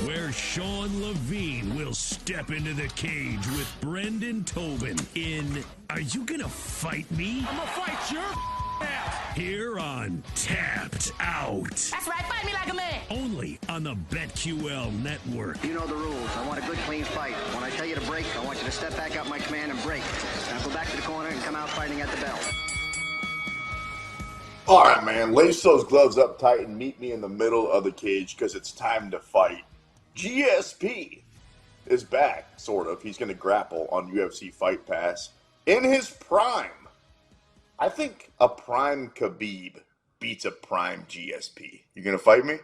Where Sean Levine will step into the cage with Brendan Tobin in Are You Gonna Fight Me? I'm gonna fight your ass. Here on Tapped Out. That's right, fight me like a man. Only on the BetQL network. You know the rules. I want a good, clean fight. When I tell you to break, I want you to step back up my command and break. Now go back to the corner and come out fighting at the bell. All right, man. Lace those gloves up tight and meet me in the middle of the cage because it's time to fight. GSP is back, sort of. He's going to grapple on UFC Fight Pass in his prime. I think a prime Khabib beats a prime GSP. You going to fight me?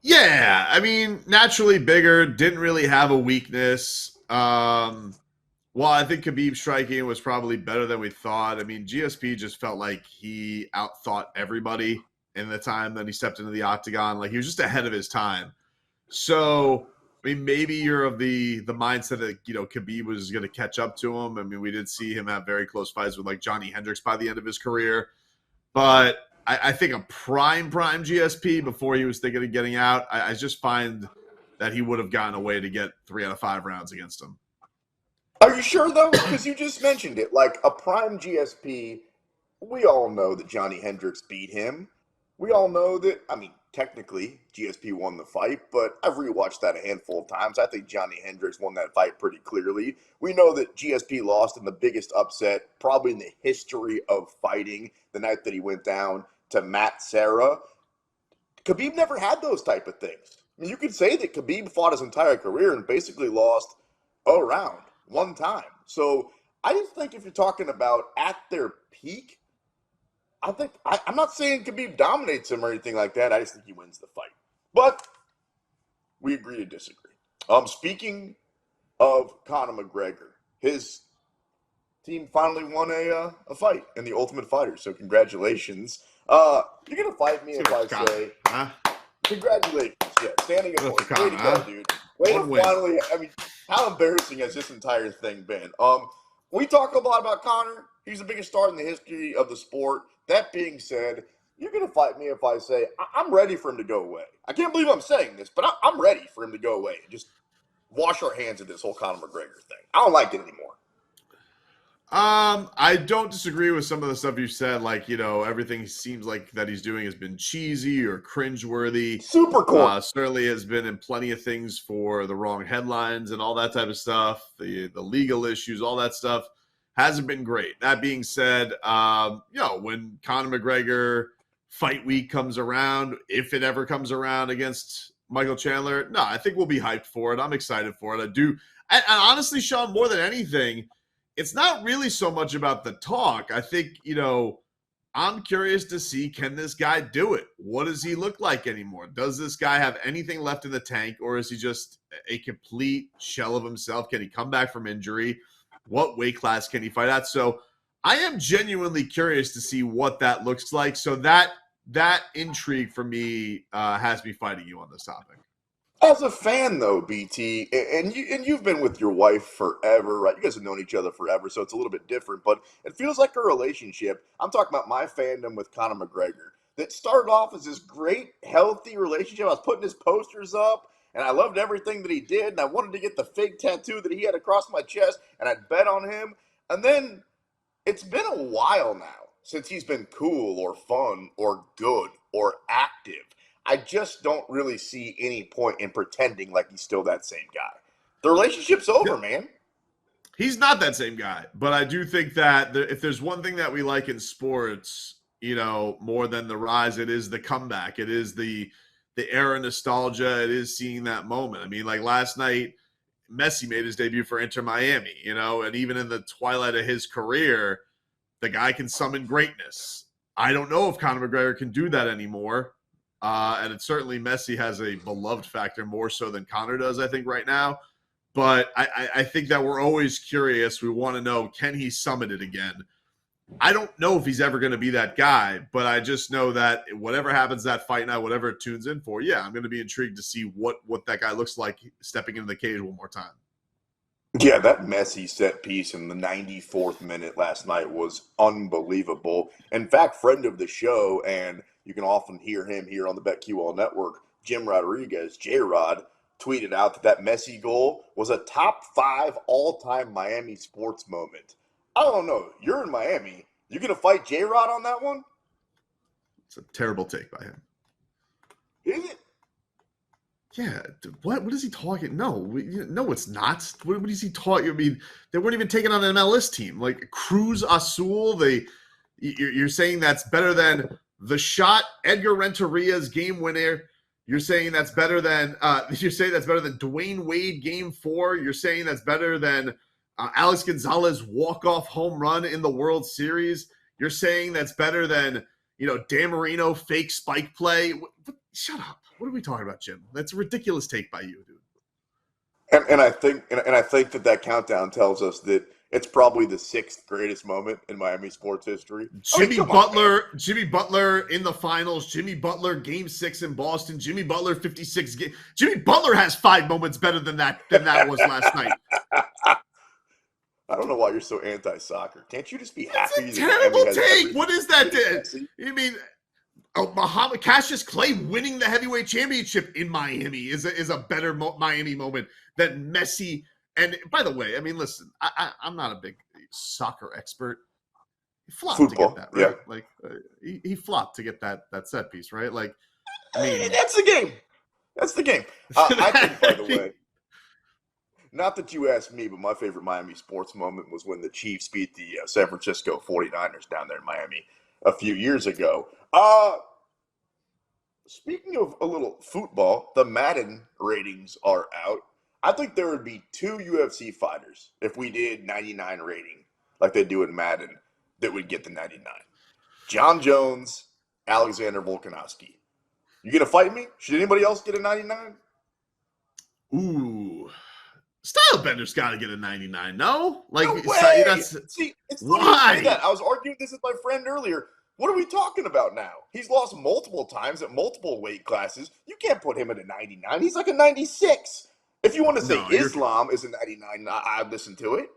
Yeah, I mean, naturally bigger, didn't really have a weakness. While I think Khabib's striking was probably better than we thought, I mean, GSP just felt like he outthought everybody in the time that he stepped into the octagon. Like, he was just ahead of his time. So, I mean, maybe you're of the mindset that, you know, Khabib was going to catch up to him. I mean, we did see him have very close fights with, like, Johnny Hendricks by the end of his career. But I think a prime GSP before he was thinking of getting out, I just find that he would have gotten away to get 3 out of 5 rounds against him. Are you sure, though? Because you just mentioned it. Like, a prime GSP, we all know that Johnny Hendricks beat him. We all know that, I mean, technically, GSP won the fight, but I've rewatched that a handful of times. I think Johnny Hendricks won that fight pretty clearly. We know that GSP lost in the biggest upset, probably in the history of fighting, the night that he went down to Matt Serra. Khabib never had those type of things. I mean, you could say that Khabib fought his entire career and basically lost a round one time. So I just think if you're talking about at their peak, I'm not saying Khabib dominates him or anything like that. I just think he wins the fight. But we agree to disagree. Speaking of Conor McGregor, his team finally won a fight in the Ultimate Fighter. So congratulations. You're gonna fight me if I say congratulations. Yeah, standing at point. Way to go, dude. Way to finally. I mean, how embarrassing has this entire thing been? We talk a lot about Conor. He's the biggest star in the history of the sport. That being said, you're going to fight me if I say I'm ready for him to go away. I can't believe I'm saying this, but I'm ready for him to go away and just wash our hands of this whole Conor McGregor thing. I don't like it anymore. I don't disagree with some of the stuff you said. Like, you know, everything seems like that he's doing has been cheesy or cringeworthy. Super cool. Certainly has been in plenty of things for the wrong headlines and all that type of stuff. The legal issues, all that stuff hasn't been great. That being said, you know, when Conor McGregor fight week comes around, if it ever comes around against Michael Chandler, no, I think we'll be hyped for it. I'm excited for it. I do. And honestly, Sean, more than anything, it's not really so much about the talk. I think, you know, I'm curious to see, can this guy do it? What does he look like anymore? Does this guy have anything left in the tank, or is he just a complete shell of himself? Can he come back from injury? What weight class can he fight at? So I am genuinely curious to see what that looks like. So that intrigue for me has me fighting you on this topic. As a fan, though, BT, and you've been with your wife forever, right? You guys have known each other forever, so it's a little bit different. But it feels like a relationship. I'm talking about my fandom with Conor McGregor that started off as this great, healthy relationship. I was putting his posters up, and I loved everything that he did, and I wanted to get the fake tattoo that he had across my chest, and I'd bet on him. And then it's been a while now since he's been cool or fun or good or active. I just don't really see any point in pretending like he's still that same guy. The relationship's over, man. He's not that same guy, but I do think that if there's one thing that we like in sports, you know, more than the rise, it is the comeback. It is the era nostalgia. It is seeing that moment. I mean, like last night, Messi made his debut for Inter Miami, you know, and even in the twilight of his career, the guy can summon greatness. I don't know if Conor McGregor can do that anymore. And it certainly Messi has a beloved factor more so than Conor does, I think, right now. But I think that we're always curious. We want to know, can he summon it again? I don't know if he's ever going to be that guy, but I just know that whatever happens that fight night, whatever it tunes in for, yeah, I'm going to be intrigued to see what that guy looks like stepping into the cage one more time. Yeah, that Messi set piece in the 94th minute last night was unbelievable. In fact, friend of the show and You can often hear him here on the BetQL network. Jim Rodriguez, J-Rod, tweeted out that Messi goal was a top 5 all-time Miami sports moment. I don't know. You're in Miami. You going to fight J-Rod on that one? It's a terrible take by him. Is it? Yeah. What is he talking? No, it's not. What is he talking? I mean, they weren't even taken on an MLS team. Like Cruz Azul, you're saying that's better than the shot Edgar Renteria's game winner. You're saying that's better than Dwayne Wade game 4. You're saying that's better than Alex Gonzalez walk-off home run in the World Series. You're saying that's better than, Dan Marino fake spike play. Shut up. What are we talking about, Jim? That's a ridiculous take by you, dude. And I think that countdown tells us that it's probably the 6th greatest moment in Miami sports history. Jimmy Butler in the finals. Jimmy Butler game 6 in Boston. Jimmy Butler 56 game. Jimmy Butler has 5 moments better than that was last night. I don't know why you're so anti-soccer. Can't you just be happy? It's a terrible take. What is that? You mean Cassius Clay winning the heavyweight championship in Miami is a better Miami moment than Messi. And by the way, I mean, listen, I'm not a big soccer expert. He flopped Football, to get that, right? Yeah. Like he flopped to get that set piece, right? Like, I mean, that's the game. That's the game. I think, by the way, not that you asked me, but my favorite Miami sports moment was when the Chiefs beat the San Francisco 49ers down there in Miami a few years ago. Speaking of a little football, the Madden ratings are out. I think there would be 2 UFC fighters if we did 99 rating like they do in Madden that would get the 99. John Jones, Alexander Volkanovski. You going to fight me? Should anybody else get a 99? Ooh. Stylebender's got to get a 99, no? Like, no way! See, it's why? That. I was arguing this with my friend earlier. What are we talking about now? He's lost multiple times at multiple weight classes. You can't put him at a 99. He's like a 96. If you want to say Islam is a 99, I'd listen to it.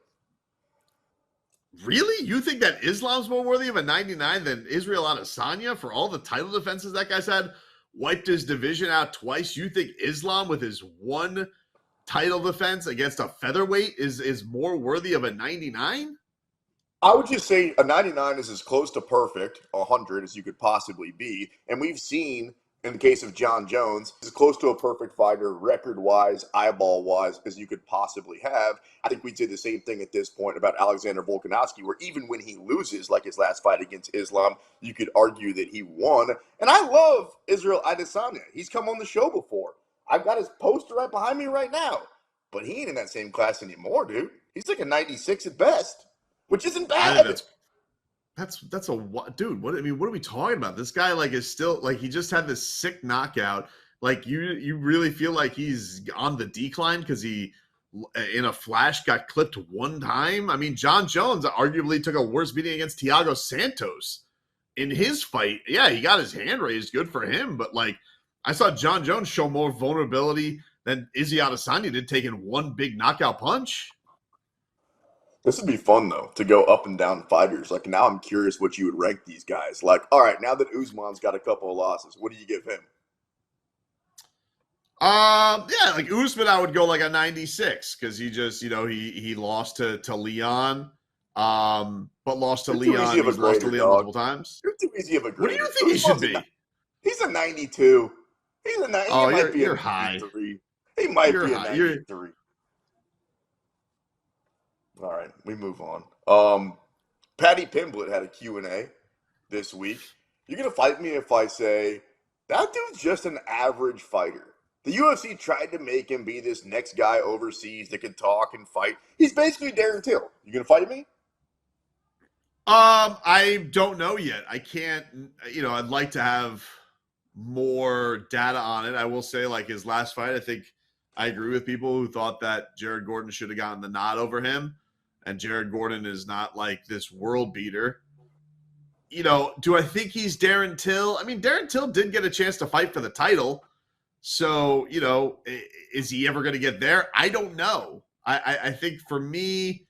Really? You think that Islam's more worthy of a 99 than Israel Adesanya for all the title defenses that guy's had? Wiped his division out twice. You think Islam with his 1 title defense against a featherweight is more worthy of a 99? I would just say a 99 is as close to perfect, 100 as you could possibly be. And we've seen, in the case of John Jones, as close to a perfect fighter, record-wise, eyeball-wise, as you could possibly have. I think we'd say the same thing at this point about Alexander Volkanovski, where even when he loses, like his last fight against Islam, you could argue that he won. And I love Israel Adesanya. He's come on the show before. I've got his poster right behind me right now. But he ain't in that same class anymore, dude. He's like a 96 at best. Which isn't bad. That's dude. What are we talking about? This guy is still he just had this sick knockout. Like you really feel like he's on the decline because he in a flash got clipped 1 time. I mean, John Jones arguably took a worse beating against Thiago Santos in his fight. Yeah, he got his hand raised. Good for him. But I saw John Jones show more vulnerability than Izzy Adesanya did, taking 1 big knockout punch. This would be fun, though, to go up and down fighters. Now I'm curious what you would rank these guys. All right, now that Usman's got a couple of losses, what do you give him? Usman, I would go a 96 because he just, he lost to Leon, but lost to Leon. He's lost to Leon multiple times. You're too easy of a grader. What do you think he should be? He's a 92. He's a 90. Oh, you're high. He might be a 93. All right, we move on. Patty Pimblett had a Q&A this week. You're going to fight me if I say, that dude's just an average fighter. The UFC tried to make him be this next guy overseas that could talk and fight. He's basically Darren Till. You going to fight me? I don't know yet. I can't, I'd like to have more data on it. I will say, his last fight, I think I agree with people who thought that Jared Gordon should have gotten the nod over him. And Jared Gordon is not this world beater. Do I think he's Darren Till? I mean, Darren Till did get a chance to fight for the title. So, is he ever going to get there? I don't know. I think for me,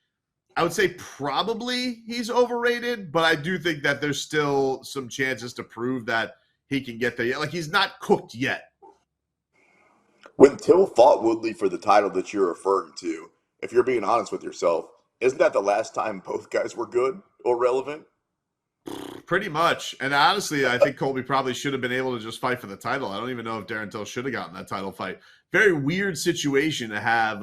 I would say probably he's overrated, but I do think that there's still some chances to prove that he can get there. Like, he's not cooked yet. When Till fought Woodley for the title that you're referring to, if you're being honest with yourself, isn't that the last time both guys were good or relevant? Pretty much. And honestly, I think Colby probably should have been able to just fight for the title. I don't even know if Darren Till should have gotten that title fight. Very weird situation to have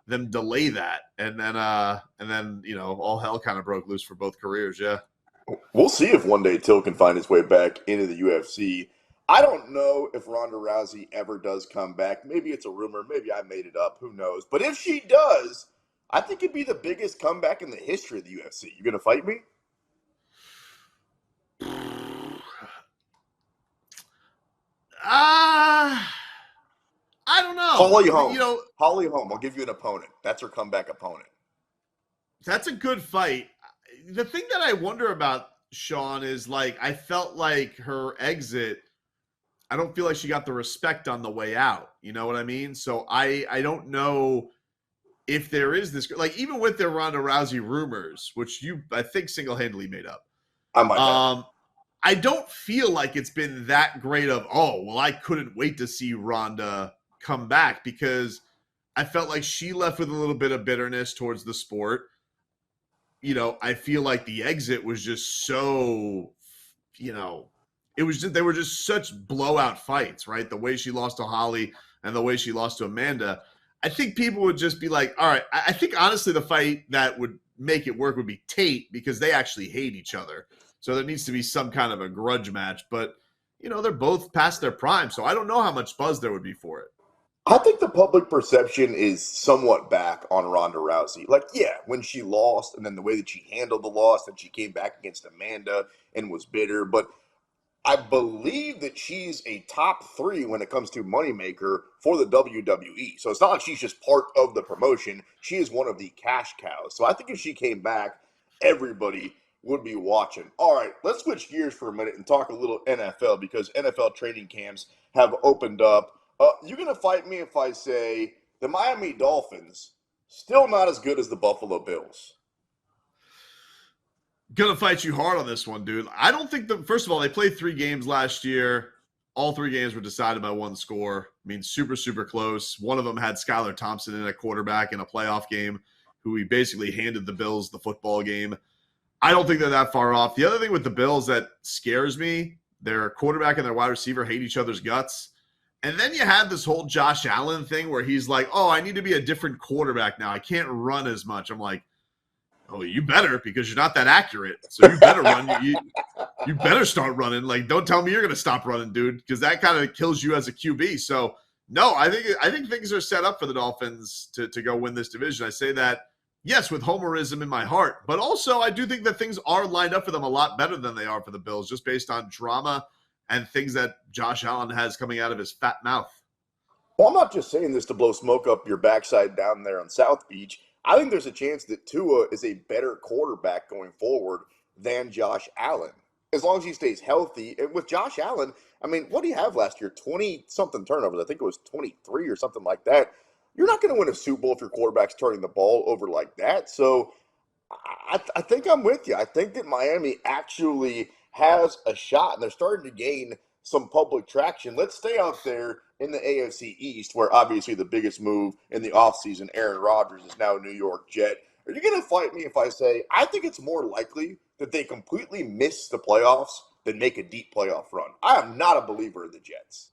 them delay that. And then, you know, all hell kind of broke loose for both careers. Yeah. We'll see if one day Till can find his way back into the UFC. I don't know if Ronda Rousey ever does come back. Maybe it's a rumor. Maybe I made it up. Who knows? But if she does, I think it'd be the biggest comeback in the history of the UFC. You gonna fight me? I don't know. Holly Holm. You know, Holly Holm. I'll give you an opponent. That's her comeback opponent. that's a good fight. The thing that I wonder about, Sean, is like, I felt like her exit, I don't feel like she got the respect on the way out. You know what I mean? So I don't know if there is this, like, even with their Ronda Rousey rumors, which you, I think, single-handedly made up. I might have. I don't feel like it's been that great of, oh, well, I couldn't wait to see Ronda come back, because I felt like she left with a little bit of bitterness towards the sport. You know, I feel like the exit was just so, you know, it was just, they were just such blowout fights, right? The way she lost to Holly and the way she lost to Amanda. I think people would just be like, all right, I think honestly the fight that would make it work would be Tate, because they actually hate each other. So there needs to be some kind of a grudge match. But, you know, they're both past their prime, so I don't know how much buzz there would be for it. I think the public perception is somewhat back on Ronda Rousey. Like, yeah, when she lost and then the way that she handled the loss, and she came back against Amanda and was bitter. But I believe that she's a top 3 when it comes to moneymaker for the WWE. So it's not like she's just part of the promotion. She is one of the cash cows. So I think if she came back, everybody would be watching. All right, let's switch gears for a minute and talk a little NFL, because NFL training camps have opened up. You're going to fight me if I say the Miami Dolphins still not as good as the Buffalo Bills. Gonna fight you hard on this one, dude. I don't think first of all, they played 3 games last year. All 3 games were decided by 1 score. I mean, super, super close. One of them had Skylar Thompson in at quarterback in a playoff game, who he basically handed the Bills the football game. I don't think they're that far off. The other thing with the Bills that scares me, their quarterback and their wide receiver hate each other's guts. And then you had this whole Josh Allen thing where he's like, oh, I need to be a different quarterback now. I can't run as much. I'm like, oh, you better, because you're not that accurate. So you better run. You better start running. Like, don't tell me you're going to stop running, dude, because that kind of kills you as a QB. So, no, I think things are set up for the Dolphins to go win this division. I say that, yes, with homerism in my heart, but also I do think that things are lined up for them a lot better than they are for the Bills, just based on drama and things that Josh Allen has coming out of his fat mouth. Well, I'm not just saying this to blow smoke up your backside down there on South Beach. I think there's a chance that Tua is a better quarterback going forward than Josh Allen, as long as he stays healthy. And with Josh Allen, I mean, what do you have last year? 20-something turnovers. I think it was 23 or something like that. You're not going to win a Super Bowl if your quarterback's turning the ball over like that. So I think I'm with you. I think that Miami actually has a shot, and they're starting to gain some public traction. Let's stay out there in the AFC East, where obviously the biggest move in the offseason, Aaron Rodgers is now a New York Jet. Are you going to fight me if I say I think it's more likely that they completely miss the playoffs than make a deep playoff run? I am not a believer in the Jets.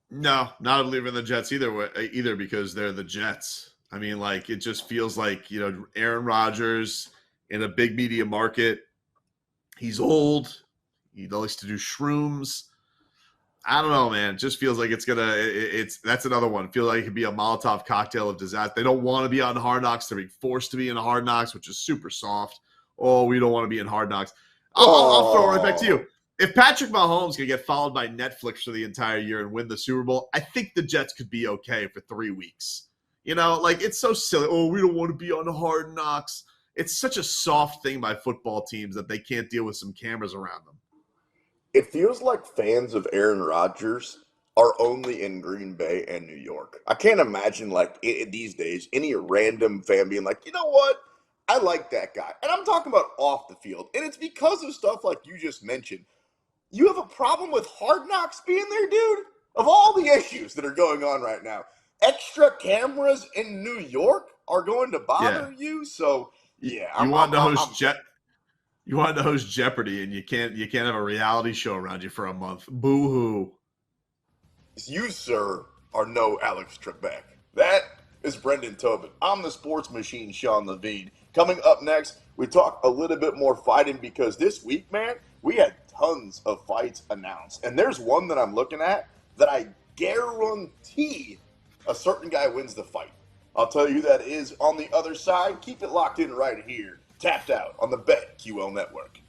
No, not a believer in the Jets either, because they're the Jets. I mean, like, it just feels like, you know, Aaron Rodgers in a big media market. He's old. He likes to do shrooms. I don't know, man. It just feels like that's another one. Feel like it could be a Molotov cocktail of disaster. They don't want to be on Hard Knocks. They're being forced to be in Hard Knocks, which is super soft. Oh, we don't want to be in Hard Knocks. I'll throw it right back to you. If Patrick Mahomes can get followed by Netflix for the entire year and win the Super Bowl, I think the Jets could be okay for 3 weeks. You know, like, it's so silly. Oh, we don't want to be on Hard Knocks. It's such a soft thing by football teams that they can't deal with some cameras around them. It feels like fans of Aaron Rodgers are only in Green Bay and New York. I can't imagine, like, these days, any random fan being like, you know what? I like that guy. And I'm talking about off the field. And it's because of stuff like you just mentioned. You have a problem with Hard Knocks being there, dude? Of all the issues that are going on right now, extra cameras in New York are going to bother you. So yeah, you wanted to host Jeopardy, and you can't have a reality show around you for a month. Boo hoo. You, sir, are no Alex Trebek. That is Brendan Tobin. I'm the sports machine, Sean Levine. Coming up next, we talk a little bit more fighting because this week, man, we had tons of fights announced. And there's one that I'm looking at that I guarantee a certain guy wins the fight. I'll tell you who that is on the other side. Keep it locked in right here. Tapped Out on the BetQL Network.